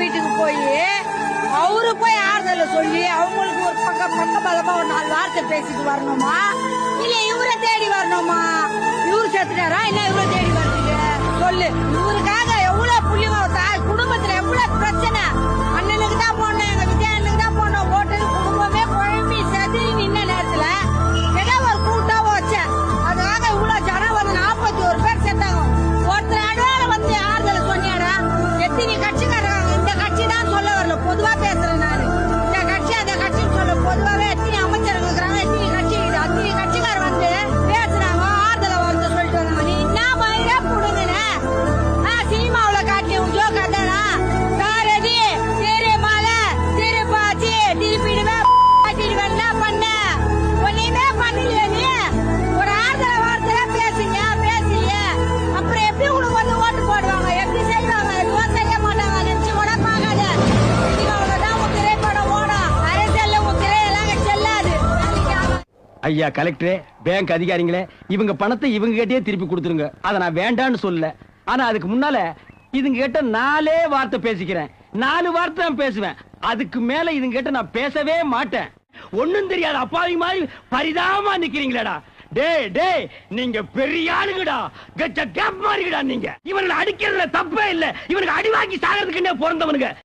வீட்டுக்கு போய் அவரு போய் ஆறுதல சொல்லி அவங்களுக்கு ஒரு பக்கம் பலமா ஒரு 4 வார்த்தை பேசிட்டு வரணுமா, இல்ல இவரை தேடி வரணுமா? இவரு செத்துட்டாரா இல்ல இவரை தேடி வரதுக்கு சொல்லு. இவருக்காக எவ்வளவு புள்ளிங்க குடும்பத்துல எவ்வளவு பிரச்சனை. அண்ணனுக்கு தான் போனோம், எங்க விஜயனுக்கு தான் போனோம், ஓட்டல் குடும்பமே குழம்பி செதறி நின்ன நேரத்துல ஏதோ ஒரு கூட்டம் வச்ச அதுக்காக இவ்வளவு ஜனம் வந்து 41 பேர் செத்தாங்க. ஒருத்தர் அடையாள வந்து ஆறுதல சொன்னியாடா? எத்தனை கட்சிக்காரங்க? இந்த கட்சி தான் சொல்ல வரல, பொதுவா பேசுறேன் நானு. இந்த கட்சி அந்த கட்சின்னு சொல்ல பொதுவாவே எத்தனை அமைச்சர்கள் இருக்கிறாங்க, எத்தனை கட்சி அத்தனை கட்சிக்கார வந்து பேசுறாங்க, ஆறுதல வந்து சொல்லிட்டு வந்தாங்க. நீ என்ன மாதிரியா கொடுங்கண்ண சினிமாவுல காட்டிய உஜோ கண்டனா சாரதி திருமலை திருப்பாச்சி திருப்பிடுவேன் என்ன பண்ண ஒன்னையுமே பண்ணலையே. நீ ஒரு ஆறுதல வார்த்தை பேசுங்க, பேசலையே அப்புறம் எப்படி உனக்கு வந்து ஓட்டு போடுவாங்க? எப்படி செய்வாங்க? எதுவும் செய்ய மாட்டாங்க. நினைச்சு கூட பார்க்காத. சினிமாவுல தான் உன் திரைப்படம் ஓடும், அரசியல்ல உன் திரையெல்லாம் செல்லாது. ஐயா கலெக்டரே, பேங்க் அதிகாரிங்களே, இவங்க பணத்தை இவங்க கிட்டே திருப்பி கொடுத்துருங்க. அதை நான் வேண்டான்னு சொல்ல. ஆனா அதுக்கு முன்னால இதுங்க கிட்ட 4 வார்த்தை பேசிக்கிறேன். 4 வார்த்தை தான் பேசுவேன். அதுக்கு மேல இதுங்க கிட்ட நான் பேசவே மாட்டேன். ஒண்ணும் தெரியாது அப்பாவி மாதிரி பரிதாபமா நிக்கிறீங்களேடா. டேய் டேய், நீங்க பெரிய ஆளுங்கடா, கெட்ட கேப் மாதிரிடா. நீங்க இவங்களை அடிக்கிறதுல தப்பே இல்ல. இவனுக்கு அடி வாங்கி சாகிறதுக்குன்னே பிறந்தவனுங்க.